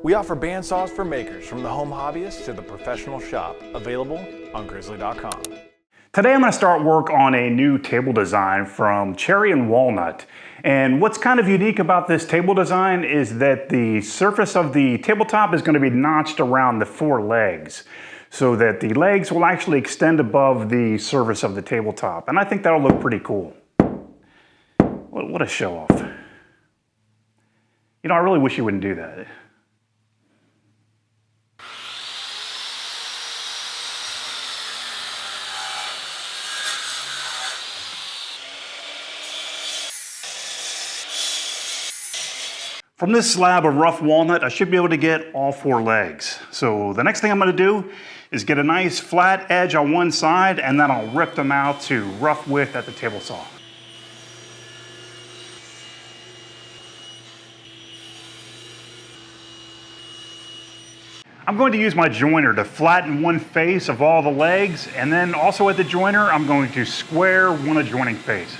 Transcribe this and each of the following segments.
We offer bandsaws for makers from the home hobbyist to the professional shop, available on grizzly.com. Today I'm going to start work on a new table design from Cherry and Walnut. And what's kind of unique about this table design is that the surface of the tabletop is going to be notched around the four legs, so that the legs will actually extend above the surface of the tabletop. And I think that'll look pretty cool. What a show off. You know, I really wish you wouldn't do that. From this slab of rough walnut, I should be able to get all four legs. So the next thing I'm going to do is get a nice flat edge on one side, and then I'll rip them out to rough width at the table saw. I'm going to use my joiner to flatten one face of all the legs, and then also at the joiner, I'm going to square one adjoining face.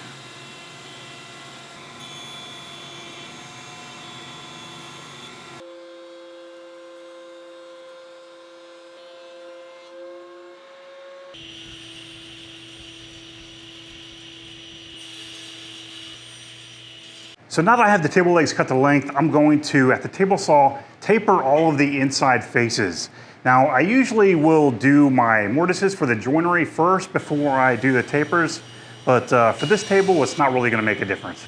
So now that I have the table legs cut to length, I'm going to, at the table saw, taper all of the inside faces. Now, I usually will do my mortises for the joinery first before I do the tapers, but for this table, it's not really going to make a difference.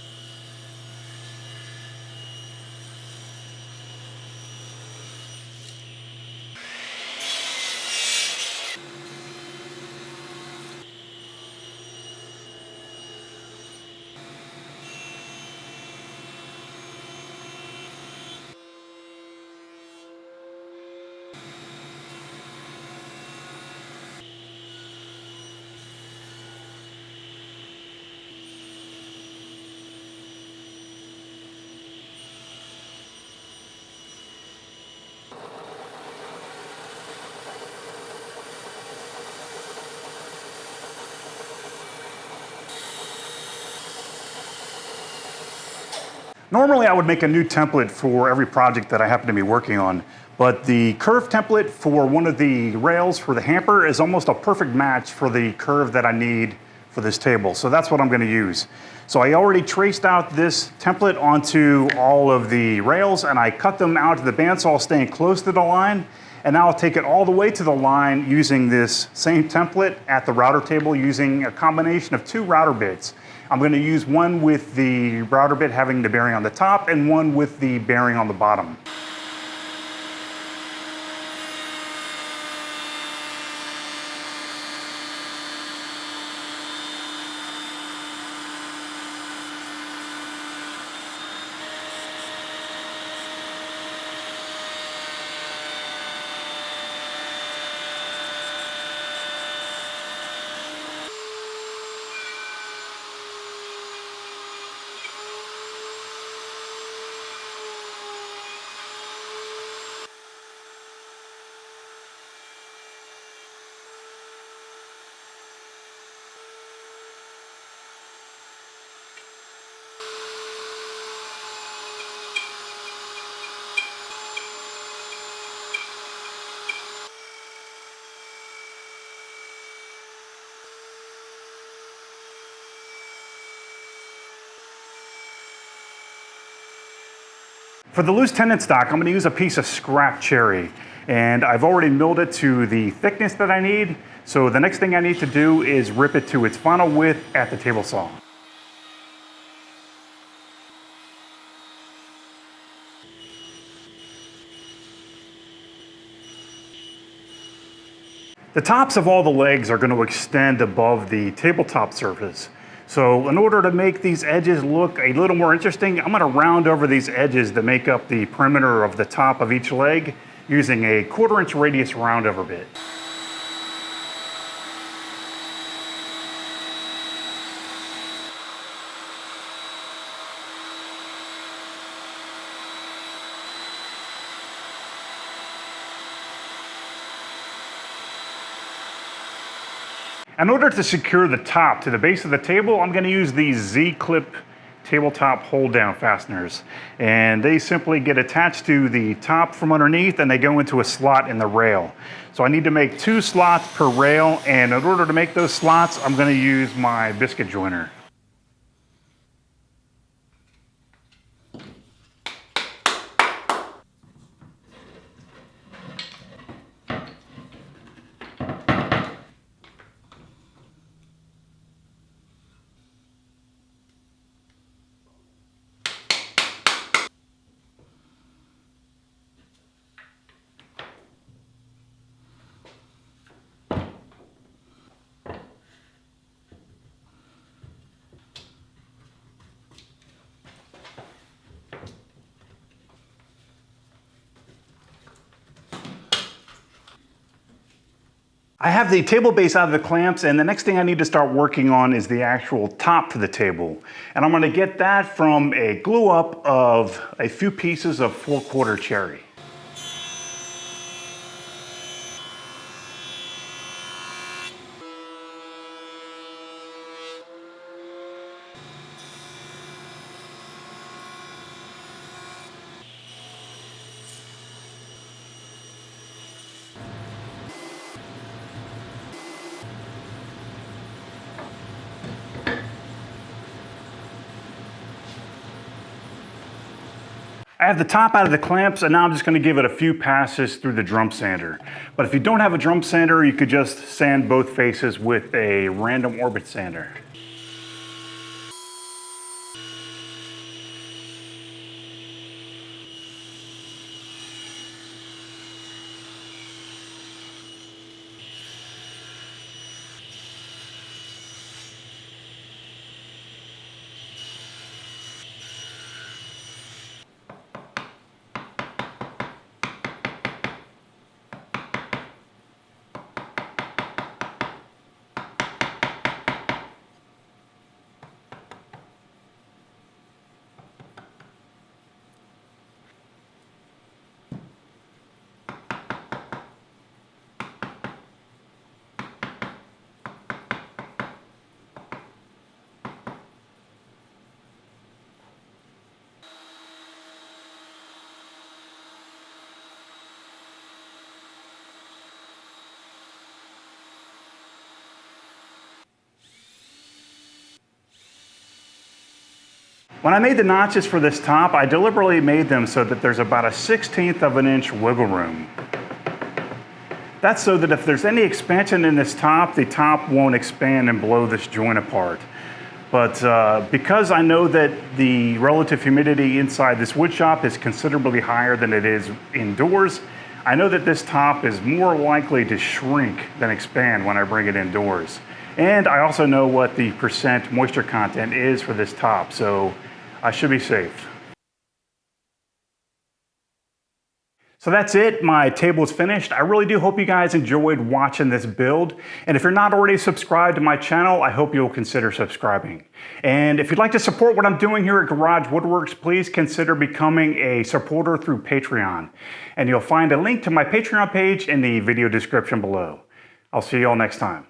Normally I would make a new template for every project that I happen to be working on, but the curve template for one of the rails for the hamper is almost a perfect match for the curve that I need for this table. So that's what I'm going to use. So I already traced out this template onto all of the rails, and I cut them out to the bandsaw staying close to the line. And now I'll take it all the way to the line using this same template at the router table using a combination of two router bits. I'm going to use one with the router bit having the bearing on the top and one with the bearing on the bottom. For the loose tenon stock, I'm going to use a piece of scrap cherry, and I've already milled it to the thickness that I need. So the next thing I need to do is rip it to its final width at the table saw. The tops of all the legs are going to extend above the tabletop surface. So in order to make these edges look a little more interesting, I'm going to round over these edges that make up the perimeter of the top of each leg using a 1/4 inch radius round over bit. In order to secure the top to the base of the table, I'm going to use these Z-clip tabletop hold down fasteners, and they simply get attached to the top from underneath and they go into a slot in the rail. So I need to make 2 slots per rail, and in order to make those slots, I'm going to use my biscuit joiner. I have the table base out of the clamps, and the next thing I need to start working on is the actual top for the table. And I'm going to get that from a glue up of a few pieces of 4/4 cherry. I have the top out of the clamps, and now I'm just going to give it a few passes through the drum sander. But if you don't have a drum sander, you could just sand both faces with a random orbit sander. When I made the notches for this top, I deliberately made them so that there's about a 1/16 of an inch wiggle room. That's so that if there's any expansion in this top, the top won't expand and blow this joint apart. But because I know that the relative humidity inside this wood shop is considerably higher than it is indoors, I know that this top is more likely to shrink than expand when I bring it indoors. And I also know what the percent moisture content is for this top, so I should be safe. So that's it, my table is finished. I really do hope you guys enjoyed watching this build. And if you're not already subscribed to my channel, I hope you'll consider subscribing. And if you'd like to support what I'm doing here at Garage Woodworks, please consider becoming a supporter through Patreon. And you'll find a link to my Patreon page in the video description below. I'll see you all next time.